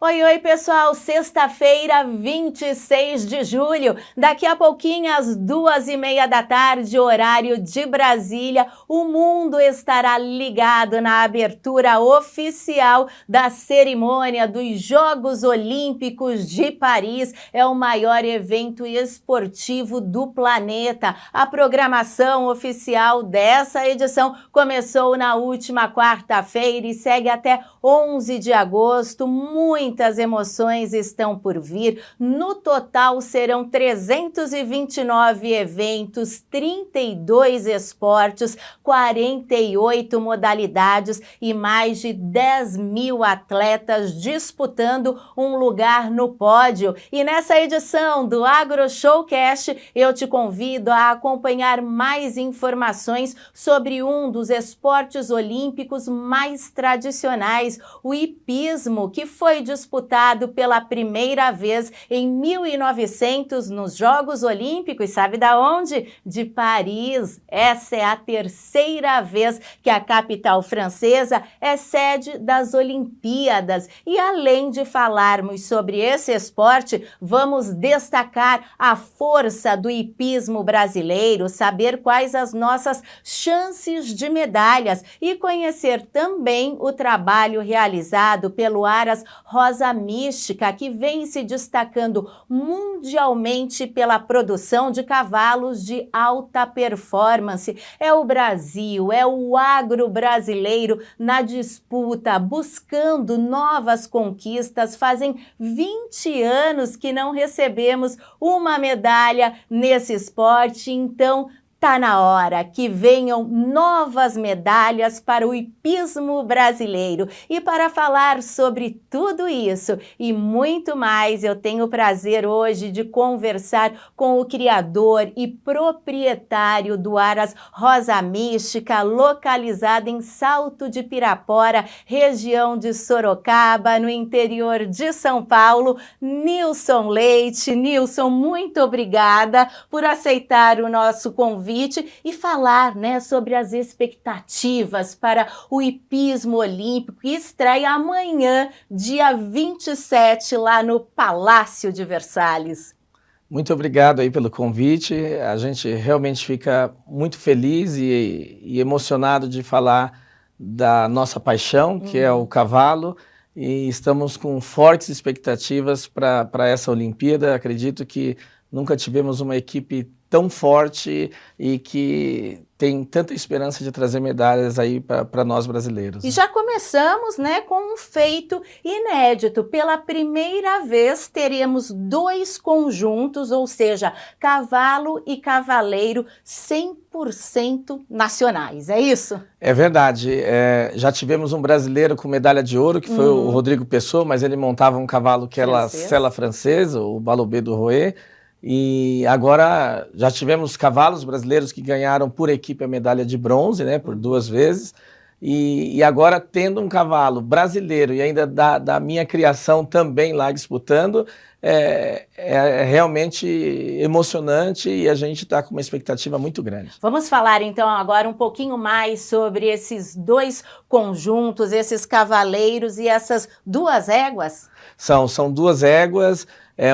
Oi, oi, pessoal! Sexta-feira, 26 de julho. Daqui a pouquinho, às 2h30 da tarde, horário de Brasília, o mundo estará ligado na abertura oficial da cerimônia dos Jogos Olímpicos de Paris. É o maior evento esportivo do planeta. A programação oficial dessa edição começou na última quarta-feira e segue até 11 de agosto. Muitas emoções estão por vir. No total, serão 329 eventos, 32 esportes, 48 modalidades e mais de 10 mil atletas disputando um lugar no pódio. E nessa edição do Agro Showcast, eu te convido a acompanhar mais informações sobre um dos esportes olímpicos mais tradicionais, o hipismo, que foi disputado pela primeira vez em 1900 nos Jogos Olímpicos. Sabe da onde? De Paris. Essa é a terceira vez que a capital francesa é sede das Olimpíadas. E além de falarmos sobre esse esporte, vamos destacar a força do hipismo brasileiro, saber quais as nossas chances de medalhas e conhecer também o trabalho realizado pelo Aras Rosa Mística, que vem se destacando mundialmente pela produção de cavalos de alta performance. É o Brasil, é o agro brasileiro na disputa, buscando novas conquistas. Fazem 20 anos que não recebemos uma medalha nesse esporte, então tá na hora que venham novas medalhas para o hipismo brasileiro. E para falar sobre tudo isso e muito mais, eu tenho o prazer hoje de conversar com o criador e proprietário do Aras Rosa Mística, localizado em Salto de Pirapora, região de Sorocaba, no interior de São Paulo, Nilson Leite. Nilson, muito obrigada por aceitar o nosso convite e falar, né, sobre as expectativas para o hipismo olímpico, que estreia amanhã, dia 27, lá no Palácio de Versalhes. Muito obrigado aí pelo convite. A gente realmente fica muito feliz e emocionado de falar da nossa paixão, que é o cavalo, e estamos com fortes expectativas para essa Olimpíada. Acredito que nunca tivemos uma equipe tão forte e que tem tanta esperança de trazer medalhas aí para nós brasileiros. E já começamos, né, com um feito inédito. Pela primeira vez teremos dois conjuntos, ou seja, cavalo e cavaleiro 100% nacionais, é isso? É verdade. Já tivemos um brasileiro com medalha de ouro, que foi o Rodrigo Pessoa, mas ele montava um cavalo que era sela francesa, o Balobé do Rouet. E agora já tivemos cavalos brasileiros que ganharam por equipe a medalha de bronze, né, por 2 vezes. E agora tendo um cavalo brasileiro e ainda da minha criação também lá disputando, é realmente emocionante e a gente está com uma expectativa muito grande. Vamos falar então agora um pouquinho mais sobre esses dois conjuntos, esses cavaleiros e essas duas éguas? São 2 éguas.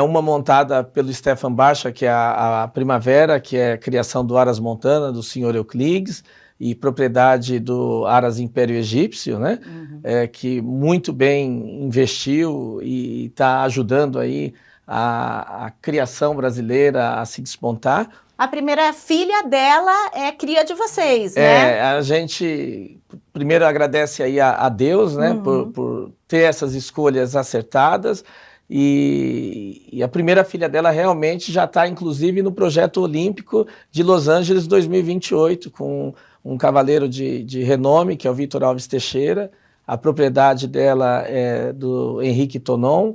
Uma montada pelo Stefan Barcha, que é a Primavera, que é a criação do Aras Montana, do senhor Euclides, e propriedade do Aras Império Egípcio, né? Que muito bem investiu e está ajudando aí a criação brasileira a se despontar. A primeira filha dela é cria de vocês, né? A gente primeiro agradece aí a Deus, né? Por ter essas escolhas acertadas. E a primeira filha dela realmente já está, inclusive, no projeto olímpico de Los Angeles 2028, com um cavaleiro de renome, que é o Vitor Alves Teixeira. A propriedade dela é do Henrique Tonon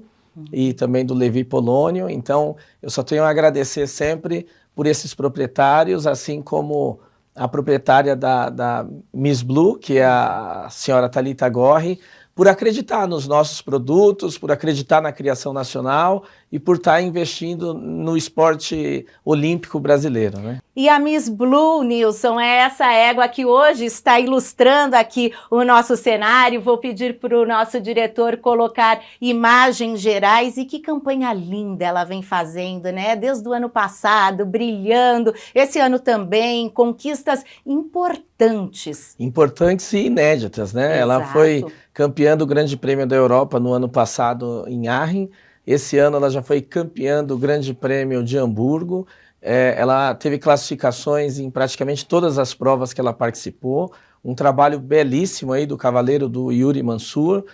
e também do Levi Polônio. Então, eu só tenho a agradecer sempre por esses proprietários, assim como a proprietária da Miss Blue, que é a senhora Thalita Gorri, por acreditar nos nossos produtos, por acreditar na criação nacional e por estar investindo no esporte olímpico brasileiro, né? E a Miss Blue, Nilson, é essa égua que hoje está ilustrando aqui o nosso cenário. Vou pedir para o nosso diretor colocar imagens gerais. E que campanha linda ela vem fazendo, né? Desde o ano passado, brilhando. Esse ano também, conquistas importantes. Importantes e inéditas, né? Exato. Ela foi campeã do Grande Prêmio da Europa no ano passado em Aachen. Esse ano ela já foi campeã do Grande Prêmio de Hamburgo. Ela teve classificações em praticamente todas as provas que ela participou. Um trabalho belíssimo aí do cavaleiro do Yuri Mansur.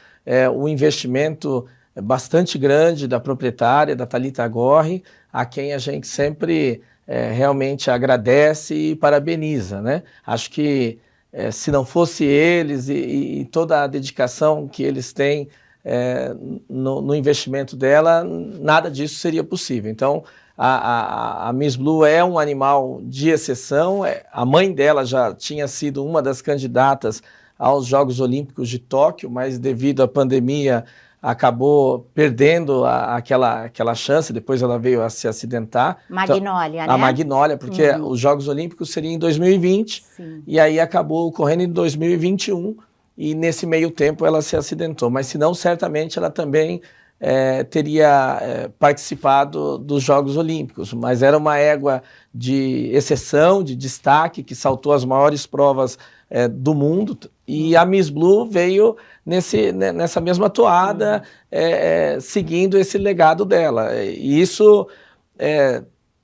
Um investimento bastante grande da proprietária, da Thalita Gorri, a quem a gente sempre realmente agradece e parabeniza, né? Acho que se não fosse eles e toda a dedicação que eles têm no investimento dela, nada disso seria possível. Então, a Miss Blue é um animal de exceção. A mãe dela já tinha sido uma das candidatas aos Jogos Olímpicos de Tóquio, mas devido à pandemia acabou perdendo aquela chance. Depois ela veio a se acidentar. Magnólia, então, né? A Magnólia, porque os Jogos Olímpicos seriam em 2020. Sim. E aí acabou ocorrendo em 2021 e nesse meio tempo ela se acidentou. Mas senão, certamente, ela também teria participado dos Jogos Olímpicos, mas era uma égua de exceção, de destaque, que saltou as maiores provas do mundo, e a Miss Blue veio nessa mesma toada, seguindo esse legado dela, e isso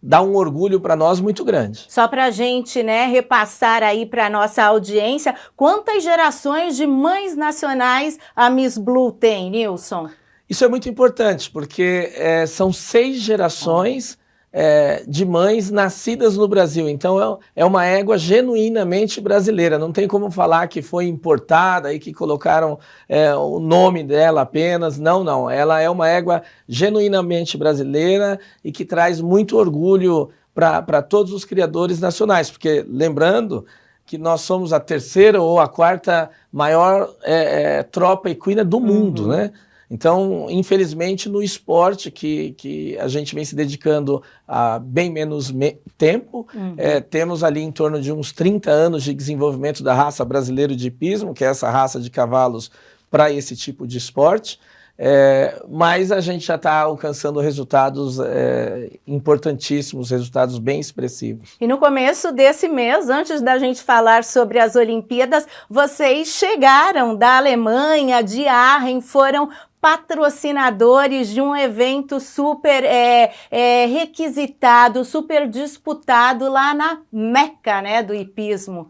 dá um orgulho para nós muito grande. Só para a gente, né, repassar aí para a nossa audiência, quantas gerações de mães nacionais a Miss Blue tem, Nilson? Isso é muito importante, porque são 6 gerações de mães nascidas no Brasil. Então, é uma égua genuinamente brasileira. Não tem como falar que foi importada e que colocaram o nome dela apenas. Não, não. Ela é uma égua genuinamente brasileira e que traz muito orgulho para todos os criadores nacionais. Porque, lembrando que nós somos a 3ª ou a 4ª maior tropa equina do mundo, né? Então, infelizmente, no esporte que a gente vem se dedicando há bem menos tempo, temos ali em torno de uns 30 anos de desenvolvimento da raça brasileira de hipismo, que é essa raça de cavalos para esse tipo de esporte, mas a gente já está alcançando resultados importantíssimos, resultados bem expressivos. E no começo desse mês, antes da gente falar sobre as Olimpíadas, vocês chegaram da Alemanha, de Aachen, foram patrocinadores de um evento super requisitado, super disputado lá na Meca, né, do hipismo.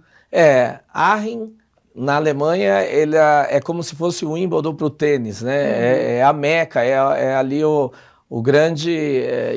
Aachen, na Alemanha, ele é como se fosse o Wimbledon para o tênis, né? É a Meca, é ali o grande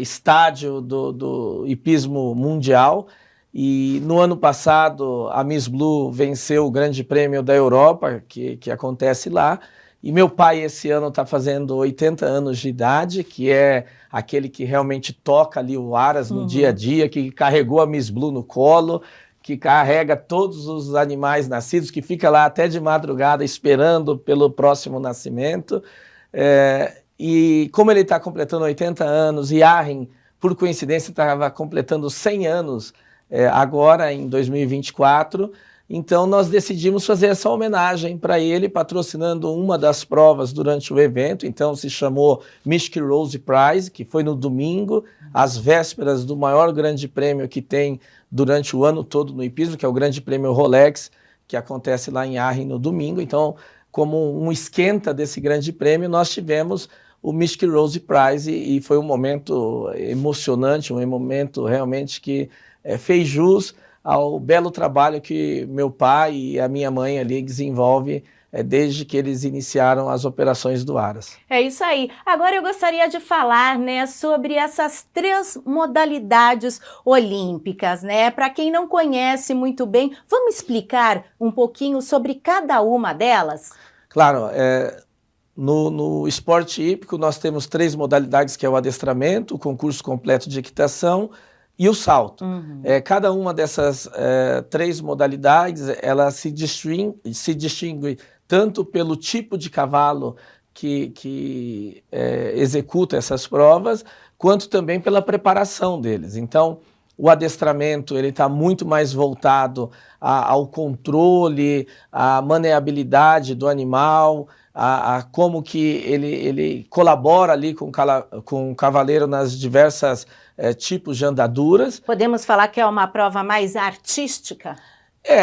estádio do hipismo mundial. E no ano passado, a Miss Blue venceu o Grande Prêmio da Europa, que acontece lá. E meu pai esse ano está fazendo 80 anos de idade, que é aquele que realmente toca ali o Aras no dia a dia, que carregou a Miss Blue no colo, que carrega todos os animais nascidos, que fica lá até de madrugada esperando pelo próximo nascimento. E como ele está completando 80 anos, e Aachen, por coincidência, estava completando 100 anos agora, em 2024, então nós decidimos fazer essa homenagem para ele, patrocinando uma das provas durante o evento. Então se chamou Mystery Rose Prize, que foi no domingo, às vésperas do maior grande prêmio que tem durante o ano todo no hipismo, que é o Grande Prêmio Rolex, que acontece lá em Aachen no domingo. Então, como um esquenta desse grande prêmio, nós tivemos o Mystery Rose Prize e foi um momento emocionante, um momento realmente que fez jus ao belo trabalho que meu pai e a minha mãe ali desenvolvem desde que eles iniciaram as operações do Aras. É isso aí. Agora eu gostaria de falar, né, sobre essas 3 modalidades olímpicas, né? Para quem não conhece muito bem, vamos explicar um pouquinho sobre cada uma delas? Claro, no esporte hípico nós temos 3 modalidades, que é o adestramento, o concurso completo de equitação e o salto. Cada uma dessas 3 modalidades, ela se distingue tanto pelo tipo de cavalo que executa essas provas, quanto também pela preparação deles. Então, o adestramento ele está muito mais voltado ao controle, à maneabilidade do animal, a como que ele colabora ali com o cavaleiro nas diversas tipos de andaduras. Podemos falar que é uma prova mais artística?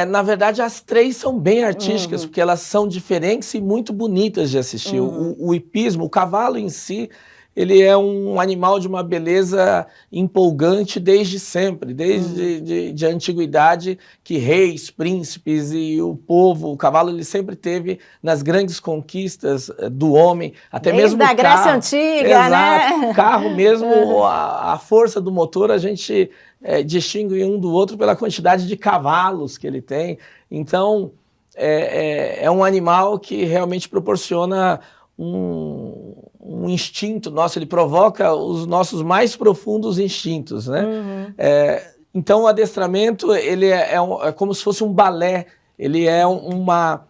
Na verdade, as três são bem artísticas, porque elas são diferentes e muito bonitas de assistir. O hipismo, o cavalo em si, ele é um animal de uma beleza empolgante desde sempre, desde a antiguidade, que reis, príncipes e o povo, o cavalo, ele sempre teve nas grandes conquistas do homem, até desde mesmo o carro. Grécia Antiga, exato, né? O carro mesmo, a força do motor, a gente distingue um do outro pela quantidade de cavalos que ele tem. Então, é um animal que realmente proporciona um instinto nosso, ele provoca os nossos mais profundos instintos, né? Então o adestramento ele é como se fosse um balé, ele é uma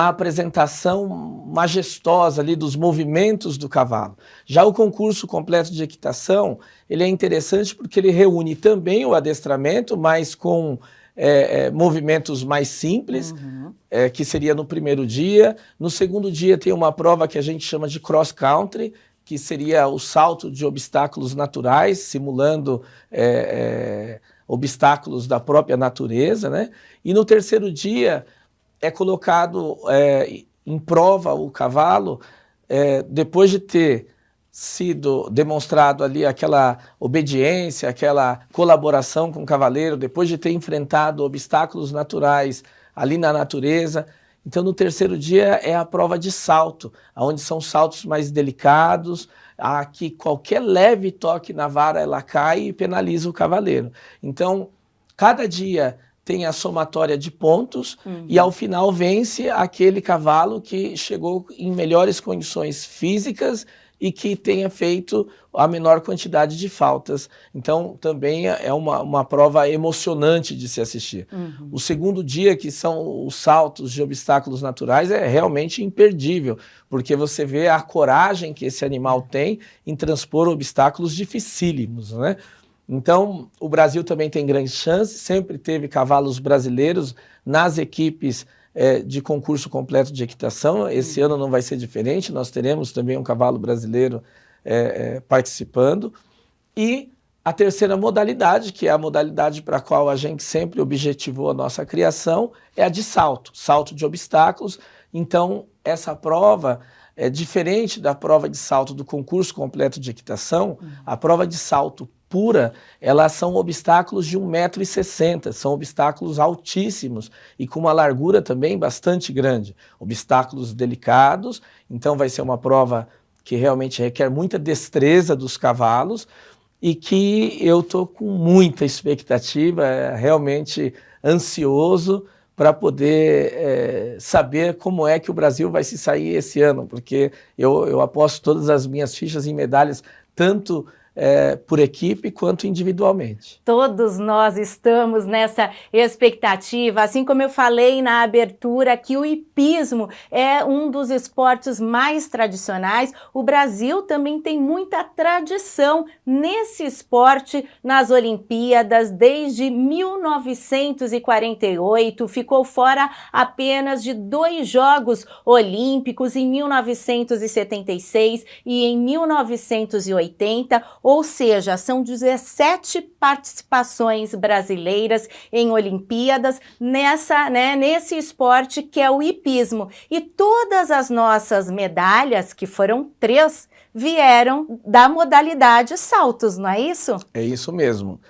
apresentação majestosa ali dos movimentos do cavalo. Já o concurso completo de equitação, ele é interessante porque ele reúne também o adestramento, mas com movimentos mais simples, que seria no primeiro dia. No segundo dia tem uma prova que a gente chama de cross country, que seria o salto de obstáculos naturais, simulando obstáculos da própria natureza, né? E no terceiro dia é colocado em prova o cavalo, depois de ter sido demonstrado ali aquela obediência, aquela colaboração com o cavaleiro, depois de ter enfrentado obstáculos naturais ali na natureza. Então, no terceiro dia é a prova de salto, onde são saltos mais delicados, que qualquer leve toque na vara ela cai e penaliza o cavaleiro. Então, cada dia tem a somatória de pontos e ao final vence aquele cavalo que chegou em melhores condições físicas e que tenha feito a menor quantidade de faltas. Então, também é uma prova emocionante de se assistir. O segundo dia, que são os saltos de obstáculos naturais, é realmente imperdível, porque você vê a coragem que esse animal tem em transpor obstáculos dificílimos, né? Então, o Brasil também tem grandes chances, sempre teve cavalos brasileiros nas equipes de concurso completo de equitação. Esse ano não vai ser diferente, nós teremos também um cavalo brasileiro participando. E a terceira modalidade, que é a modalidade para a qual a gente sempre objetivou a nossa criação, é a de salto, salto de obstáculos. Então, essa prova é diferente da prova de salto do concurso completo de equitação. A prova de salto pura, elas são obstáculos de 1,60 m, são obstáculos altíssimos e com uma largura também bastante grande. Obstáculos delicados, então vai ser uma prova que realmente requer muita destreza dos cavalos e que eu estou com muita expectativa, realmente ansioso para poder saber como é que o Brasil vai se sair esse ano, porque eu aposto todas as minhas fichas em medalhas, tanto por equipe quanto individualmente. Todos nós estamos nessa expectativa, assim como eu falei na abertura que o hipismo é um dos esportes mais tradicionais. O Brasil também tem muita tradição nesse esporte nas Olimpíadas desde 1948, ficou fora apenas de 2 Jogos Olímpicos em 1976 e em 1980, ou seja, são 17 participações brasileiras em Olimpíadas nesse esporte que é o hipismo. E todas as nossas medalhas, que foram 3, vieram da modalidade saltos, não é isso? É isso mesmo.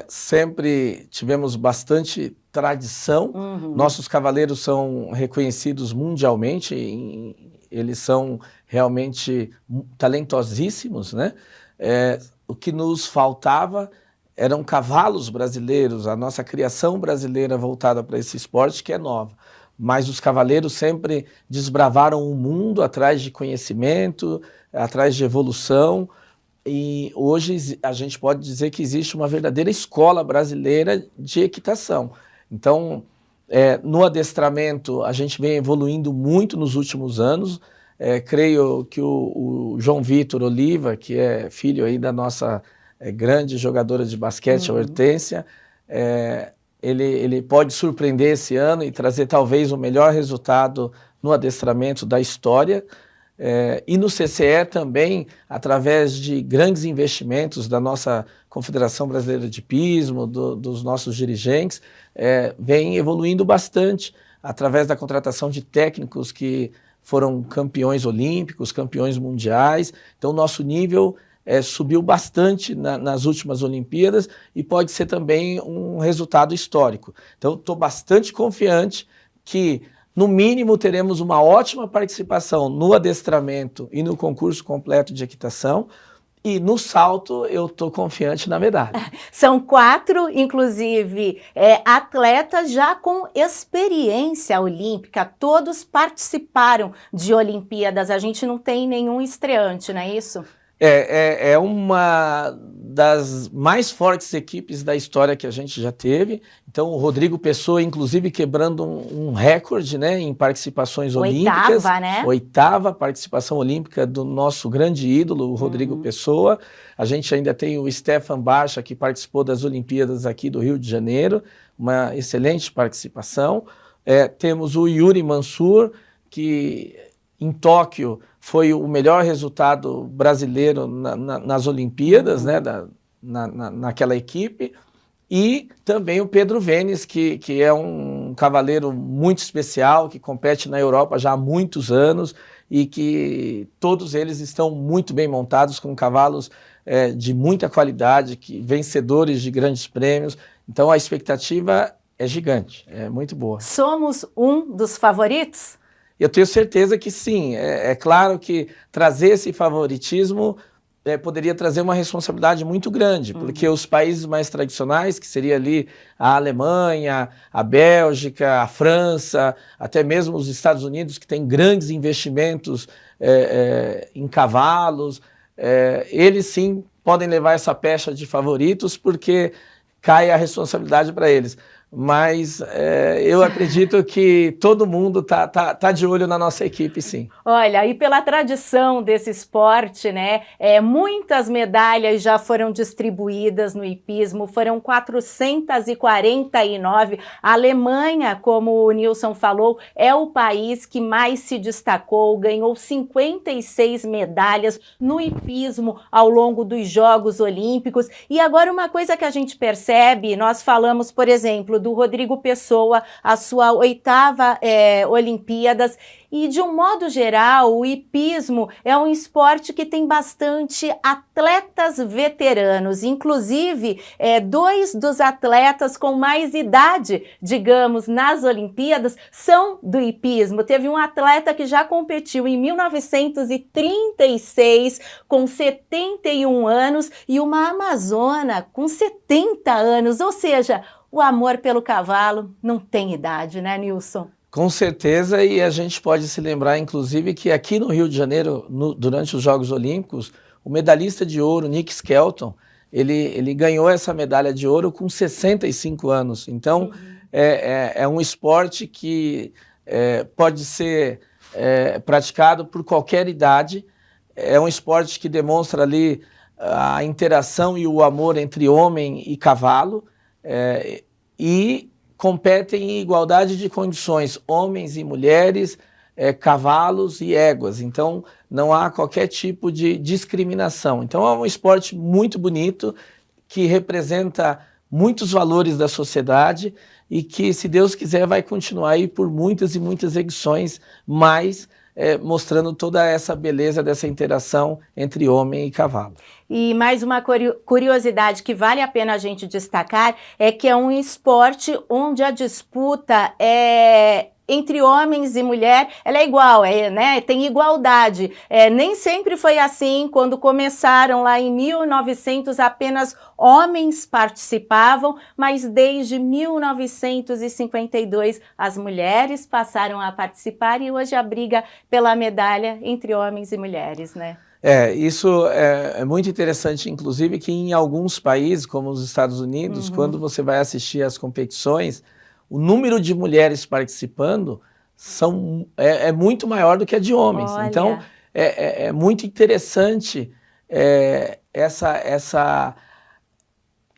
Sempre tivemos bastante tradição. Nossos cavaleiros são reconhecidos mundialmente, eles são realmente talentosíssimos, né? O que nos faltava eram cavalos brasileiros, a nossa criação brasileira voltada para esse esporte que é nova. Mas os cavaleiros sempre desbravaram o mundo atrás de conhecimento, atrás de evolução, e hoje a gente pode dizer que existe uma verdadeira escola brasileira de equitação. Então, no adestramento, a gente vem evoluindo muito nos últimos anos. creio que o João Vitor Oliva, que é filho aí da nossa grande jogadora de basquete, a Hortência, ele pode surpreender esse ano e trazer talvez o melhor resultado no adestramento da história. E no CCE também, através de grandes investimentos da nossa Confederação Brasileira de Hipismo, dos nossos dirigentes, vem evoluindo bastante através da contratação de técnicos que foram campeões olímpicos, campeões mundiais. Então, o nosso nível subiu bastante nas últimas Olimpíadas e pode ser também um resultado histórico. Então, estou bastante confiante que, no mínimo, teremos uma ótima participação no adestramento e no concurso completo de equitação. E no salto, eu estou confiante na medalha. São 4, inclusive, atletas já com experiência olímpica. Todos participaram de Olimpíadas. A gente não tem nenhum estreante, não é isso? É uma das mais fortes equipes da história que a gente já teve. Então, o Rodrigo Pessoa, inclusive, quebrando um recorde, né, em participações olímpicas. 8ª, né? 8ª participação olímpica do nosso grande ídolo, o Rodrigo Pessoa. A gente ainda tem o Stefan Bacha, que participou das Olimpíadas aqui do Rio de Janeiro. Uma excelente participação. Temos o Yuri Mansur, que em Tóquio foi o melhor resultado brasileiro nas Olimpíadas, né, naquela equipe. E também o Pedro Venes, que é um cavaleiro muito especial, que compete na Europa já há muitos anos e que todos eles estão muito bem montados, com cavalos de muita qualidade, vencedores de grandes prêmios. Então a expectativa é gigante, é muito boa. Somos um dos favoritos? Eu tenho certeza que sim. É claro que trazer esse favoritismo poderia trazer uma responsabilidade muito grande, porque os países mais tradicionais, que seria ali a Alemanha, a Bélgica, a França, até mesmo os Estados Unidos, que têm grandes investimentos em cavalos, eles sim podem levar essa pecha de favoritos, porque cai a responsabilidade para eles. Mas eu acredito que todo mundo tá de olho na nossa equipe, sim. Olha, e pela tradição desse esporte, né, muitas medalhas já foram distribuídas no hipismo, foram 449. A Alemanha, como o Nilson falou, é o país que mais se destacou, ganhou 56 medalhas no hipismo ao longo dos Jogos Olímpicos. E agora uma coisa que a gente percebe, nós falamos, por exemplo, do Rodrigo Pessoa, a sua 8ª Olimpíadas, e de um modo geral, o hipismo é um esporte que tem bastante atletas veteranos, inclusive 2 dos atletas com mais idade, digamos, nas Olimpíadas, são do hipismo. Teve um atleta que já competiu em 1936, com 71 anos, e uma amazona com 70 anos, ou seja, o amor pelo cavalo não tem idade, né, Nilson? Com certeza, e a gente pode se lembrar, inclusive, que aqui no Rio de Janeiro, durante os Jogos Olímpicos, o medalhista de ouro, Nick Skelton, ele ganhou essa medalha de ouro com 65 anos. Então, é um esporte que pode ser praticado por qualquer idade. É um esporte que demonstra ali a interação e o amor entre homem e cavalo. E competem em igualdade de condições, homens e mulheres, cavalos e éguas. Então, não há qualquer tipo de discriminação. Então, é um esporte muito bonito, que representa muitos valores da sociedade e que, se Deus quiser, vai continuar aí por muitas e muitas edições, mais mostrando toda essa beleza dessa interação entre homem e cavalo. E mais uma curiosidade que vale a pena a gente destacar é que é um esporte onde a disputa entre homens e mulher, ela é igual, né? Tem igualdade. Nem sempre foi assim. Quando começaram lá em 1900, apenas homens participavam, mas desde 1952 as mulheres passaram a participar e hoje a briga pela medalha entre homens e mulheres, né? Isso é muito interessante, inclusive, que em alguns países, como os Estados Unidos, quando você vai assistir às competições, o número de mulheres participando é muito maior do que a de homens. Olha. Então, é muito interessante essa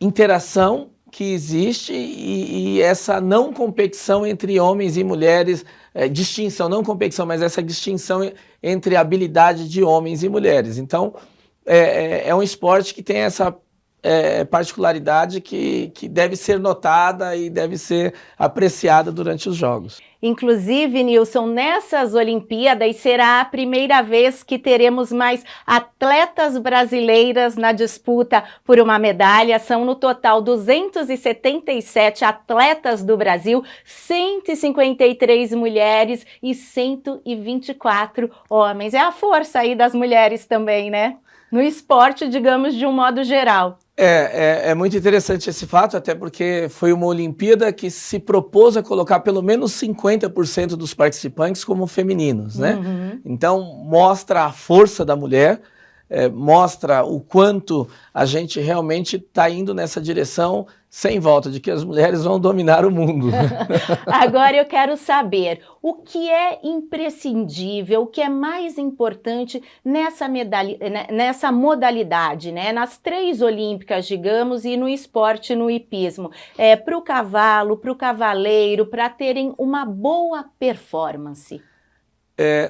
interação que existe e essa não competição entre homens e mulheres, distinção, não competição, mas essa distinção entre a habilidade de homens e mulheres. Então, é um esporte que tem essa particularidade que deve ser notada e deve ser apreciada durante os Jogos. Inclusive, Nilson, nessas Olimpíadas será a primeira vez que teremos mais atletas brasileiras na disputa por uma medalha. São no total 277 atletas do Brasil, 153 mulheres e 124 homens. É a força aí das mulheres também, né? No esporte, digamos, de um modo geral. É muito interessante esse fato, até porque foi uma Olimpíada que se propôs a colocar pelo menos 50% dos participantes como femininos, né? Uhum. Então, mostra a força da mulher, mostra o quanto a gente realmente está indo nessa direção sem volta, de que as mulheres vão dominar o mundo. Agora eu quero saber o que é imprescindível, o que é mais importante nessa modalidade, né? Nas 3 olímpicas, digamos, e no esporte, no hipismo, para o cavalo, para o cavaleiro, para terem uma boa performance.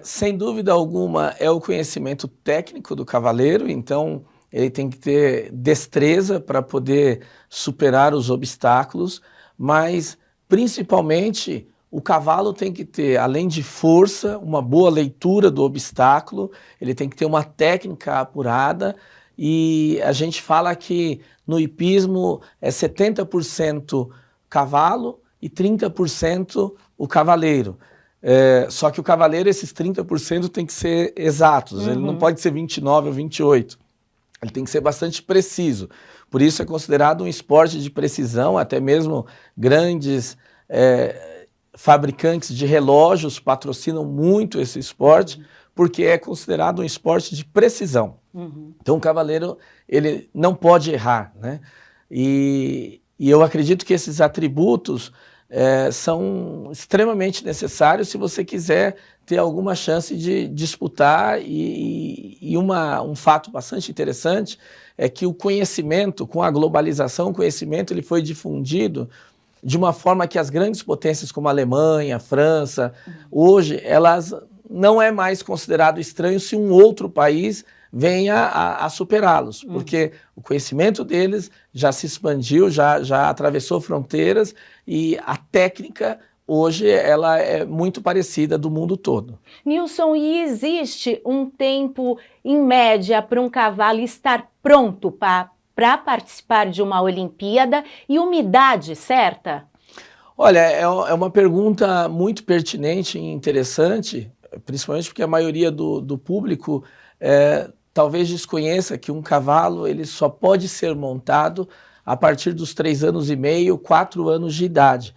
Sem dúvida alguma, é o conhecimento técnico do cavaleiro, então ele tem que ter destreza para poder superar os obstáculos, mas principalmente o cavalo tem que ter, além de força, uma boa leitura do obstáculo, ele tem que ter uma técnica apurada, e a gente fala que no hipismo é 70% cavalo e 30% o cavaleiro. Só que o cavaleiro, esses 30% tem que ser exatos, ele não pode ser 29 ou 28. Ele tem que ser bastante preciso. Por isso é considerado um esporte de precisão, até mesmo grandes fabricantes de relógios patrocinam muito esse esporte, porque é considerado um esporte de precisão. Então o cavaleiro, ele não pode errar, né? E eu acredito que esses atributos são extremamente necessários se você quiser ter alguma chance de disputar, e um fato bastante interessante é que o conhecimento, com a globalização, o conhecimento ele foi difundido de uma forma que as grandes potências como a Alemanha, a França, hoje elas não é mais considerado estranho se um outro país venha a superá-los, porque o conhecimento deles já se expandiu, já atravessou fronteiras, e a técnica hoje ela é muito parecida do mundo todo. Nilson, e existe um tempo, em média, para um cavalo estar pronto para participar de uma Olimpíada, e uma idade certa? Olha, é uma pergunta muito pertinente e interessante, principalmente porque a maioria do público talvez desconheça que um cavalo ele só pode ser montado a partir dos 3 anos e meio, 4 anos de idade.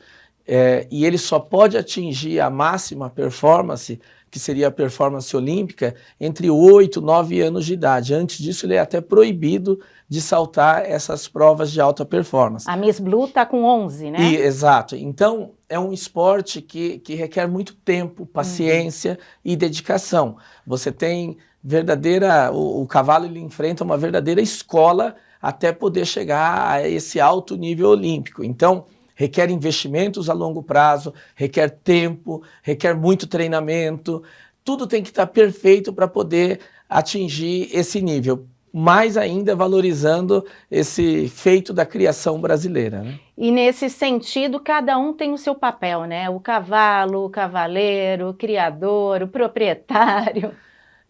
E ele só pode atingir a máxima performance, que seria a performance olímpica, entre 8 e 9 anos de idade. Antes disso, ele é até proibido de saltar essas provas de alta performance. A Miss Blue está com 11, né? Exato. Então, é um esporte que requer muito tempo, paciência e dedicação. Você tem o cavalo ele enfrenta uma verdadeira escola até poder chegar a esse alto nível olímpico. Então, requer investimentos a longo prazo, requer tempo, requer muito treinamento, tudo tem que estar perfeito para poder atingir esse nível, mais ainda valorizando esse feito da criação brasileira, né? E nesse sentido, cada um tem o seu papel, né? O cavalo, o cavaleiro, o criador, o proprietário.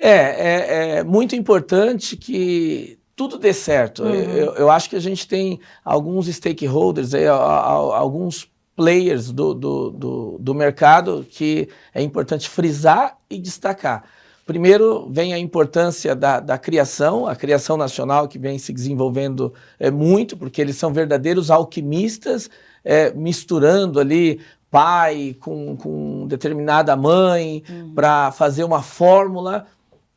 É muito importante que tudo dê certo. Eu acho que a gente tem alguns stakeholders, alguns players do mercado que é importante frisar e destacar. Primeiro vem a importância da criação, a criação nacional que vem se desenvolvendo muito, porque eles são verdadeiros alquimistas, misturando ali pai com determinada mãe para fazer uma fórmula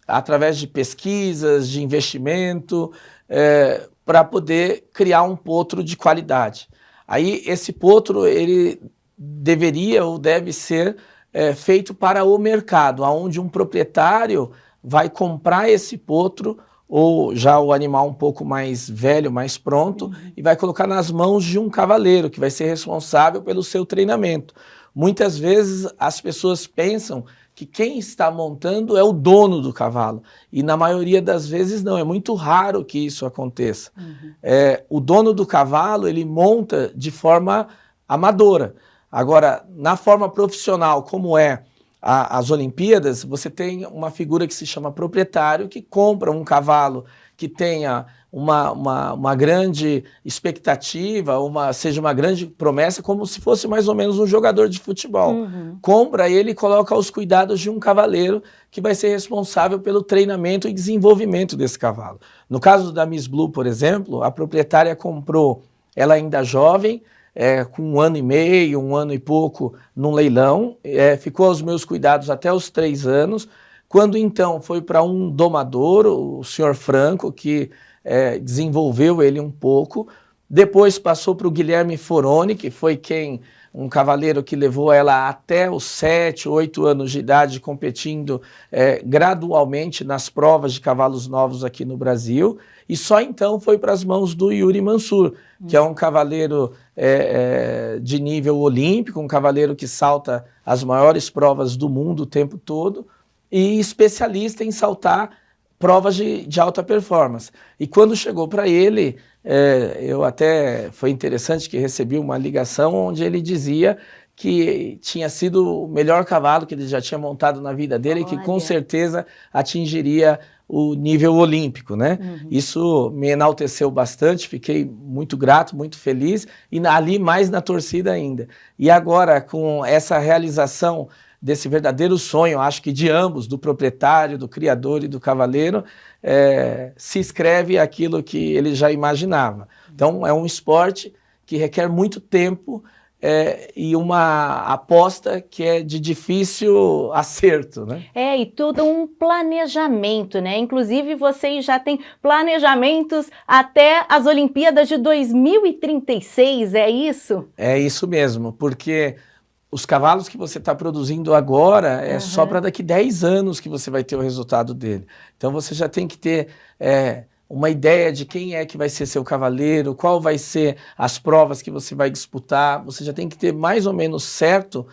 através de pesquisas, de investimento, para poder criar um potro de qualidade. Aí esse potro, ele deveria ou deve ser feito para o mercado, onde um proprietário vai comprar esse potro, ou já o animal um pouco mais velho, mais pronto, e vai colocar nas mãos de um cavaleiro, que vai ser responsável pelo seu treinamento. Muitas vezes as pessoas pensam que quem está montando é o dono do cavalo, e na maioria das vezes não, é muito raro que isso aconteça. O dono do cavalo, ele monta de forma amadora. Agora, na forma profissional, como as Olimpíadas, você tem uma figura que se chama proprietário, que compra um cavalo que tenha uma grande expectativa, seja uma grande promessa, como se fosse mais ou menos um jogador de futebol. Compra ele e coloca aos cuidados de um cavaleiro que vai ser responsável pelo treinamento e desenvolvimento desse cavalo. No caso da Miss Blue, por exemplo, a proprietária comprou ela ainda jovem, com 1 ano e meio, 1 ano e pouco, num leilão, ficou aos meus cuidados até os 3 anos, quando então foi para um domador, o senhor Franco, que desenvolveu ele um pouco, depois passou para o Guilherme Foroni, que foi um cavaleiro que levou ela até os 7, 8 anos de idade, competindo gradualmente nas provas de cavalos novos aqui no Brasil, e só então foi para as mãos do Yuri Mansur, que é um cavaleiro de nível olímpico, um cavaleiro que salta as maiores provas do mundo o tempo todo, e especialista em saltar provas de alta performance. E quando chegou para ele, foi interessante que recebi uma ligação onde ele dizia que tinha sido o melhor cavalo que ele já tinha montado na vida dele e que com certeza atingiria o nível olímpico, né? Isso me enalteceu bastante, fiquei muito grato, muito feliz, e ali mais na torcida ainda. E agora, com essa realização desse verdadeiro sonho, acho que de ambos, do proprietário, do criador e do cavaleiro, se escreve aquilo que ele já imaginava. Então, é um esporte que requer muito tempo e uma aposta que é de difícil acerto, né? E todo um planejamento, né? Inclusive, vocês já têm planejamentos até as Olimpíadas de 2036, é isso? É isso mesmo, porque os cavalos que você está produzindo agora só para daqui 10 anos que você vai ter o resultado dele. Então você já tem que ter uma ideia de quem é que vai ser seu cavaleiro, qual vai ser as provas que você vai disputar. Você já tem que ter mais ou menos certo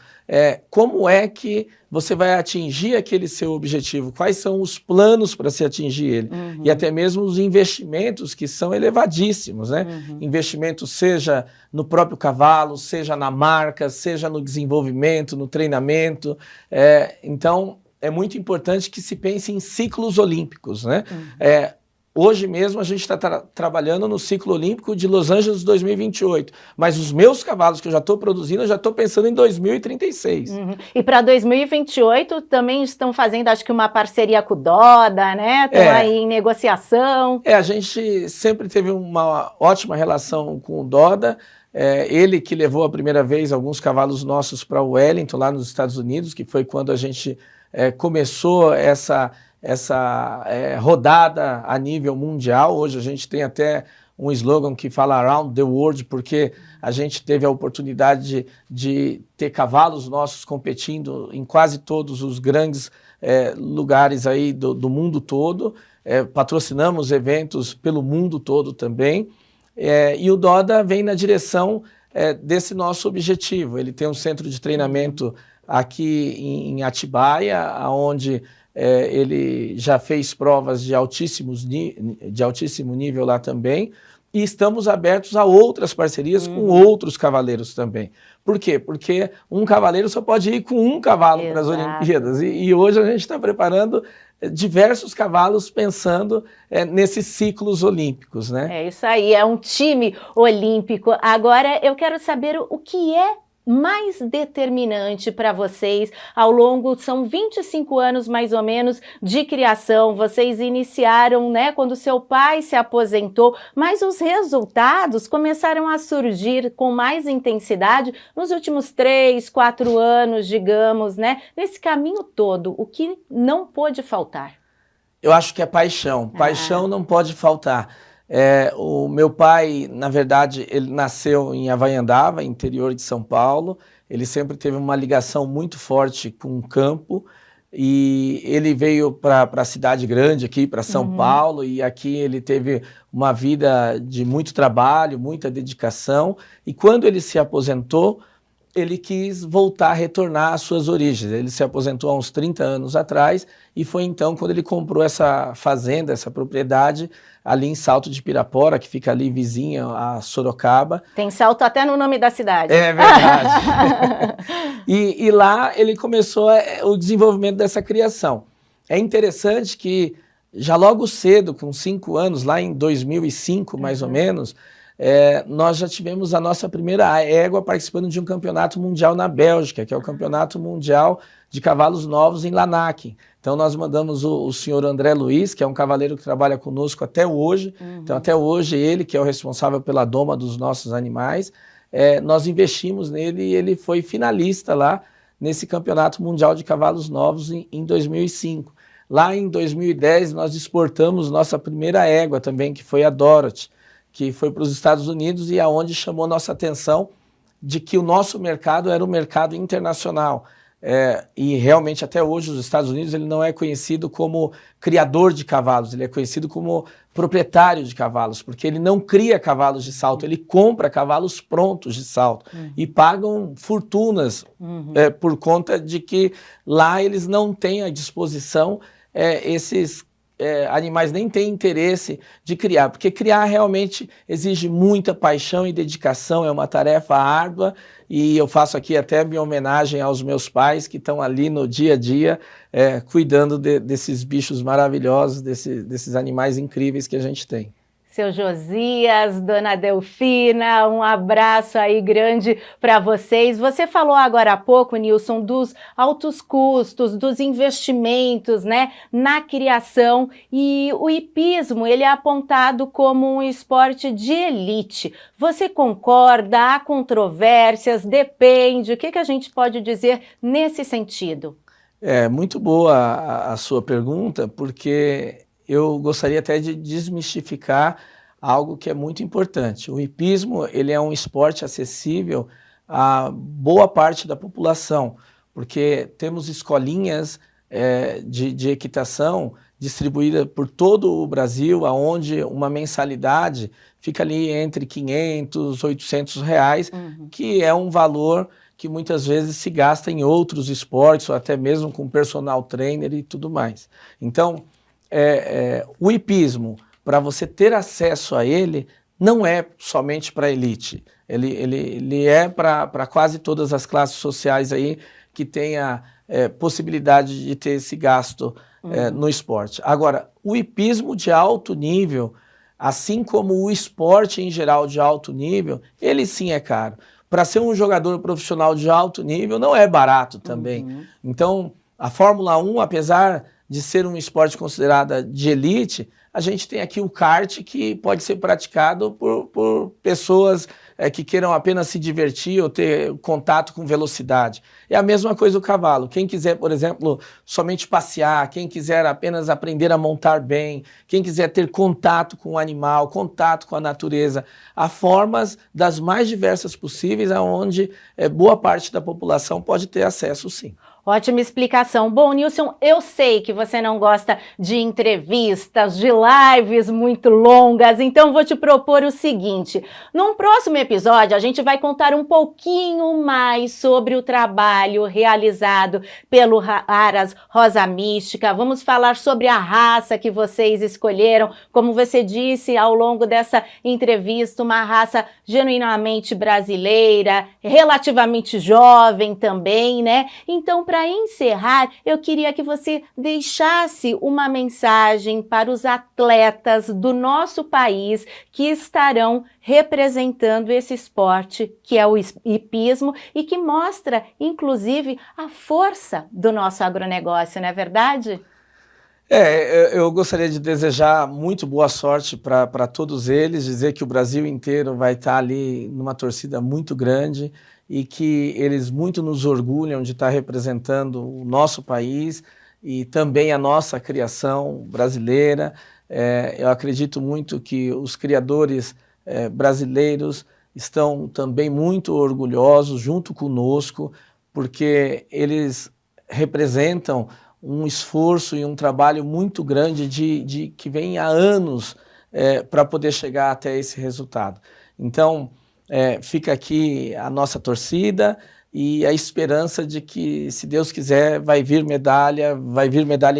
como é que você vai atingir aquele seu objetivo, quais são os planos para se atingir ele. E até mesmo os investimentos, que são elevadíssimos, né? Investimentos seja no próprio cavalo, seja na marca, seja no desenvolvimento, no treinamento. Então, é muito importante que se pense em ciclos olímpicos, né? Hoje mesmo a gente está trabalhando no ciclo olímpico de Los Angeles 2028, mas os meus cavalos que eu já estou produzindo, eu já estou pensando em 2036. E para 2028 também estão fazendo, acho que uma parceria com o Doda, né? Estão aí em negociação. A gente sempre teve uma ótima relação com o Doda. Ele que levou a primeira vez alguns cavalos nossos para o Wellington, lá nos Estados Unidos, que foi quando a gente começou essa rodada a nível mundial. Hoje a gente tem até um slogan que fala Around the World, porque a gente teve a oportunidade de ter cavalos nossos competindo em quase todos os grandes lugares aí do mundo todo. Patrocinamos eventos pelo mundo todo também. E o Doda vem na direção desse nosso objetivo. Ele tem um centro de treinamento aqui em Atibaia, onde ele já fez provas de altíssimo nível lá também, e estamos abertos a outras parcerias com outros cavaleiros também. Por quê? Porque um cavaleiro só pode ir com um cavalo para as Olimpíadas, e hoje a gente está preparando diversos cavalos pensando nesses ciclos olímpicos, né? É isso aí, é um time olímpico. Agora eu quero saber o que é mais determinante para vocês ao longo, são 25 anos mais ou menos de criação, vocês iniciaram, né, quando seu pai se aposentou, mas os resultados começaram a surgir com mais intensidade nos últimos 3, 4 anos, digamos, né, nesse caminho todo, o que não pôde faltar? Eu acho que é paixão, paixão não pode faltar. O meu pai, na verdade, ele nasceu em Havaiandava, interior de São Paulo. ele sempre teve uma ligação muito forte com o campo, e ele veio para a cidade grande aqui, para São Paulo, e aqui ele teve uma vida de muito trabalho, muita dedicação, e quando ele se aposentou, ele quis voltar a retornar às suas origens. Ele se aposentou há uns 30 anos atrás, e foi então quando ele comprou essa fazenda, essa propriedade, ali em Salto de Pirapora, que fica ali vizinha a Sorocaba. Tem Salto até no nome da cidade. É verdade. E lá ele começou o desenvolvimento dessa criação. É interessante que já logo cedo, com 5 anos, lá em 2005 mais ou menos, nós já tivemos a nossa primeira égua participando de um campeonato mundial na Bélgica, que é o Campeonato Mundial de Cavalos Novos em Lanaken. Então nós mandamos o senhor André Luiz, que é um cavaleiro que trabalha conosco até hoje. Então até hoje ele que é o responsável pela doma dos nossos animais. Nós investimos nele e ele foi finalista lá nesse Campeonato Mundial de Cavalos Novos em 2005. Lá em 2010 nós exportamos nossa primeira égua também, que foi a Dorothy, que foi para os Estados Unidos, e aonde chamou nossa atenção de que o nosso mercado era um mercado internacional. E realmente até hoje os Estados Unidos ele não é conhecido como criador de cavalos, ele é conhecido como proprietário de cavalos, porque ele não cria cavalos de salto, ele compra cavalos prontos de salto e pagam fortunas por conta de que lá eles não têm à disposição esses animais, nem têm interesse de criar, porque criar realmente exige muita paixão e dedicação, é uma tarefa árdua, e eu faço aqui até minha homenagem aos meus pais que estão ali no dia a dia cuidando desses bichos maravilhosos, desses animais incríveis que a gente tem. Seu Josias, dona Delfina, um abraço aí grande para vocês. Você falou agora há pouco, Nilson, dos altos custos, dos investimentos, né, na criação, e o hipismo, ele é apontado como um esporte de elite. Você concorda? Há controvérsias? Depende. O que a gente pode dizer nesse sentido? Muito boa a sua pergunta, porque eu gostaria até de desmistificar algo que é muito importante. O hipismo ele é um esporte acessível a boa parte da população, porque temos escolinhas de equitação distribuída por todo o Brasil, onde uma mensalidade fica ali entre 500 e 800 reais, que é um valor que muitas vezes se gasta em outros esportes, ou até mesmo com personal trainer e tudo mais. Então, o hipismo, para você ter acesso a ele, não é somente para a elite. Ele é para quase todas as classes sociais aí que tenha possibilidade de ter esse gasto no esporte. Agora, o hipismo de alto nível, assim como o esporte em geral de alto nível, ele sim é caro. Para ser um jogador profissional de alto nível, não é barato também. Então, a Fórmula 1, apesar de ser um esporte considerado de elite, a gente tem aqui o kart, que pode ser praticado por pessoas que queiram apenas se divertir ou ter contato com velocidade. É a mesma coisa o cavalo. Quem quiser, por exemplo, somente passear, quem quiser apenas aprender a montar bem, quem quiser ter contato com o animal, contato com a natureza, há formas das mais diversas possíveis, aonde boa parte da população pode ter acesso, sim. Ótima explicação. Bom, Nilson, eu sei que você não gosta de entrevistas, de lives muito longas, então vou te propor o seguinte: num próximo episódio a gente vai contar um pouquinho mais sobre o trabalho realizado pelo Aras Rosa Mística. Vamos falar sobre a raça que vocês escolheram, como você disse ao longo dessa entrevista, uma raça genuinamente brasileira, relativamente jovem também, né? Então, para encerrar, eu queria que você deixasse uma mensagem para os atletas do nosso país que estarão representando esse esporte que é o hipismo e que mostra, inclusive, a força do nosso agronegócio, não é verdade? Eu gostaria de desejar muito boa sorte para todos eles, dizer que o Brasil inteiro vai estar ali numa torcida muito grande e que eles muito nos orgulham de estar representando o nosso país e também a nossa criação brasileira. Eu acredito muito que os criadores brasileiros estão também muito orgulhosos junto conosco, porque eles representam um esforço e um trabalho muito grande que vem há anos para poder chegar até esse resultado. Então, fica aqui a nossa torcida e a esperança de que, se Deus quiser, vai vir medalha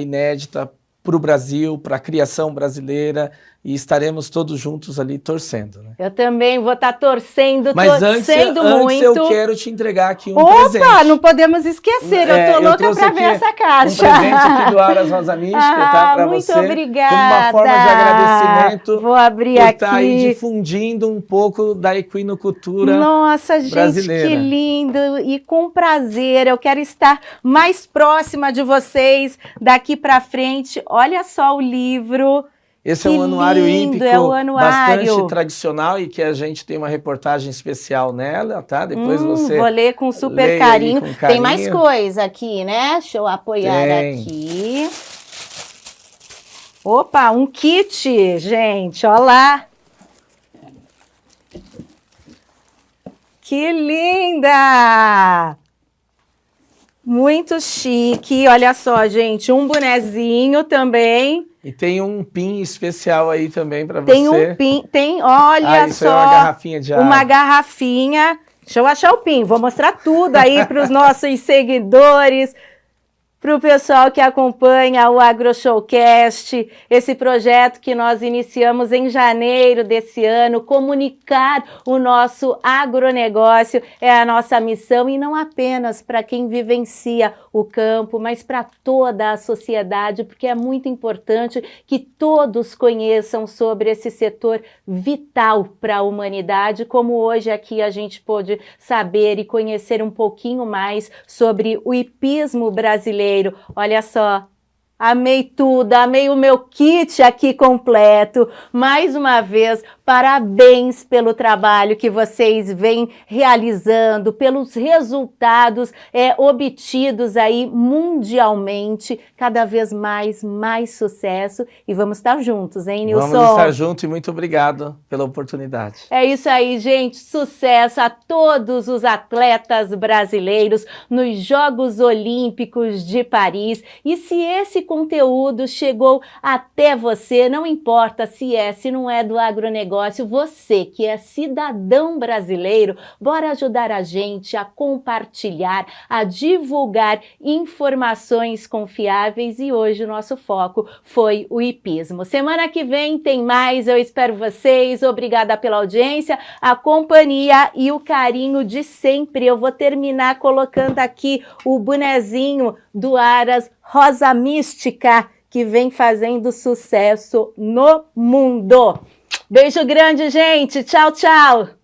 inédita para o Brasil, para a criação brasileira, e estaremos todos juntos ali torcendo. Né? Eu também vou estar torcendo, Mas antes eu quero te entregar aqui um presente. Opa, não podemos esquecer, eu tô louca para ver essa caixa. Um presente aqui do Aras Rosa Mística, tá? Para você. Muito obrigada. Como uma forma de agradecimento. Vou abrir por aqui. Estar aí difundindo um pouco da equinocultura Nossa, gente, brasileira. Que lindo, e com prazer, eu quero estar mais próxima de vocês daqui para frente. Olha só o livro. Esse é um anuário hípico anuário bastante tradicional e que a gente tem uma reportagem especial nela, tá? Depois você vou ler com super carinho. Tem mais coisa aqui, né? Deixa eu apoiar aqui. Opa, um kit, gente, olha lá. Que linda! Muito chique. Olha só, gente, um bonezinho também. E tem um pin especial aí também para você. Tem um pin, olha isso só. É uma garrafinha de água. Uma garrafinha. Deixa eu achar o pin, vou mostrar tudo aí para os nossos seguidores, para o pessoal que acompanha o AgroShowcast, esse projeto que nós iniciamos em janeiro desse ano, comunicar o nosso agronegócio é a nossa missão, e não apenas para quem vivencia o campo, mas para toda a sociedade, porque é muito importante que todos conheçam sobre esse setor vital para a humanidade, como hoje aqui a gente pôde saber e conhecer um pouquinho mais sobre o hipismo brasileiro. Olha só, amei tudo, amei o meu kit aqui completo. Mais uma vez, parabéns pelo trabalho que vocês vêm realizando, pelos resultados obtidos aí mundialmente, cada vez mais sucesso, e vamos estar juntos, hein, Nilson? Vamos estar juntos, e muito obrigado pela oportunidade. É isso aí, gente, sucesso a todos os atletas brasileiros nos Jogos Olímpicos de Paris. E se esse conteúdo chegou até você, não importa se não é do agronegócio, você que é cidadão brasileiro, bora ajudar a gente a compartilhar, a divulgar informações confiáveis, e hoje o nosso foco foi o hipismo. Semana que vem tem mais, eu espero vocês, obrigada pela audiência, a companhia e o carinho de sempre. Eu vou terminar colocando aqui o bonezinho do Aras Rosa Mística, que vem fazendo sucesso no mundo. Beijo grande, gente. Tchau, tchau.